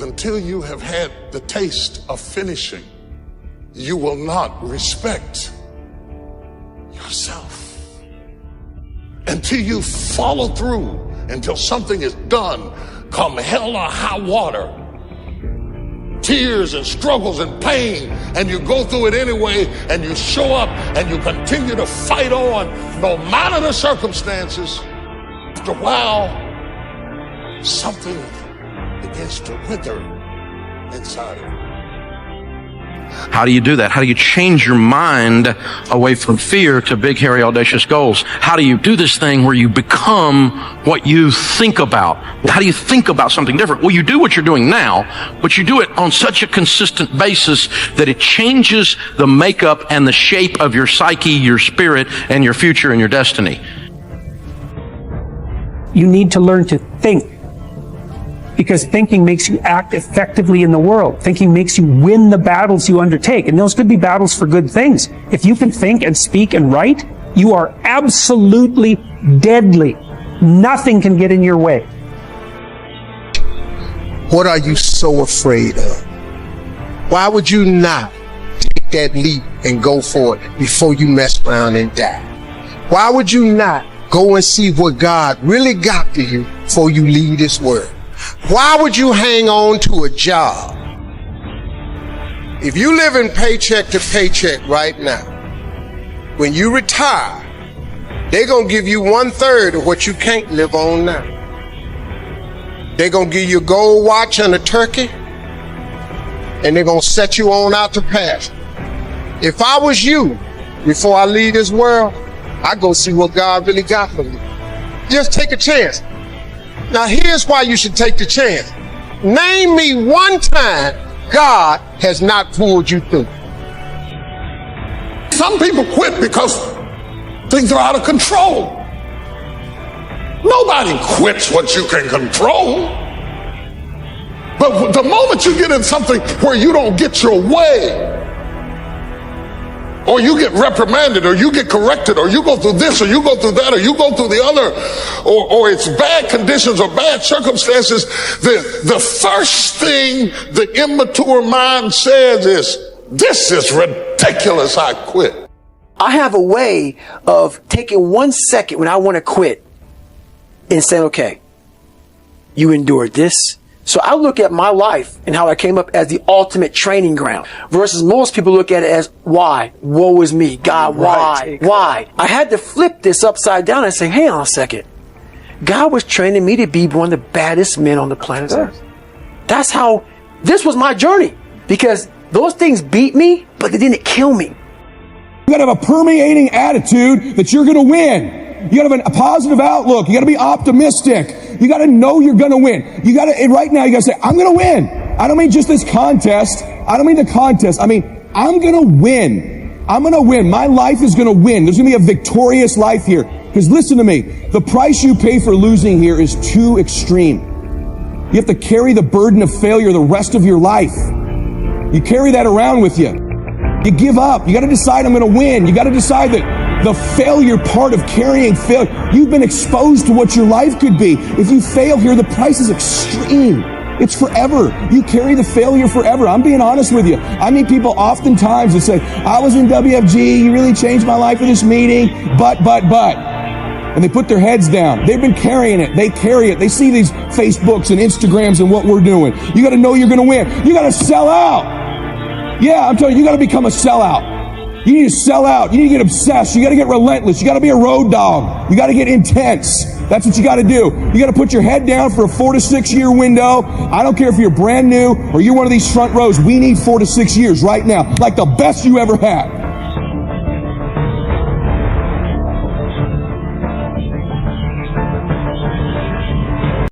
Until you have had the taste of finishing, you will not respect yourself. Until you follow through, until something is done, come hell or high water, tears and struggles and pain, and you go through it anyway, and you show up and you continue to fight on no matter the circumstances. After a while, something begins to wither inside of you. How do you do that? How do you change your mind away from fear to big, hairy, audacious goals? How do you do this thing where you become what you think about? How do you think about something different? Well, you do what you're doing now, but you do it on such a consistent basis that it changes the makeup and the shape of your psyche, your spirit, and your future and your destiny. You need to learn to think, because thinking makes you act effectively in the world. Thinking makes you win the battles you undertake, and those could be battles for good things. If you can think and speak and write, you are absolutely deadly. Nothing can get in your way. What are you so afraid of? Why would you not take that leap and go for it before you mess around and die? Why would you not go and see what God really got to you before you leave this world? Why would you hang on to a job? If you live in paycheck to paycheck right now, when you retire, they're going to give you 1/3 of what you can't live on now. They're going to give you a gold watch and a turkey, and they're going to set you on out to pasture. If I was you, before I leave this world, I'd go see what God really got for me. Just take a chance. Now here's why you should take the chance. Name me one time God has not pulled you through. Some people quit because things are out of control. Nobody quits what you can control. But the moment you get in something where you don't get your way, or you get reprimanded, or you get corrected, or you go through this, or you go through that, or you go through the other, or it's bad conditions or bad circumstances, the first thing the immature mind says is, this is ridiculous, I quit. I have a way of taking 1 second when I want to quit and saying, okay, you endured this. So I look at my life and how I came up as the ultimate training ground versus most people look at it as why? Woe is me. God, why? Why? I had to flip this upside down and say, hang on a second. God was training me to be one of the baddest men on the planet Earth. That's how, this was my journey, because those things beat me, but they didn't kill me. You gotta have a permeating attitude that you're gonna win. You gotta have a positive outlook. You gotta be optimistic. You gotta know you're gonna win. You gotta, right now, you gotta say, I'm gonna win. I don't mean just this contest. I don't mean the contest. I mean, I'm gonna win. I'm gonna win. My life is gonna win. There's gonna be a victorious life here. Because listen to me, the price you pay for losing here is too extreme. You have to carry the burden of failure the rest of your life. You carry that around with you. You give up. You gotta decide I'm gonna win. You gotta decide that the failure part of carrying failure, you've been exposed to what your life could be. If you fail here, the price is extreme. It's forever. You carry the failure forever. I'm being honest with you. I meet people oftentimes that say, I was in WFG, you really changed my life with this meeting, but. And they put their heads down. They've been carrying it. They carry it. They see these Facebooks and Instagrams and what we're doing. You gotta know you're gonna win. You gotta sell out. Yeah, I'm telling you, you gotta become a sellout. You need to sell out. You need to get obsessed. You got to get relentless. You got to be a road dog. You got to get intense. That's what you got to do. You got to put your head down for a 4 to 6 year window. I don't care if you're brand new or you're one of these front rows. We need 4 to 6 years right now, like the best you ever had.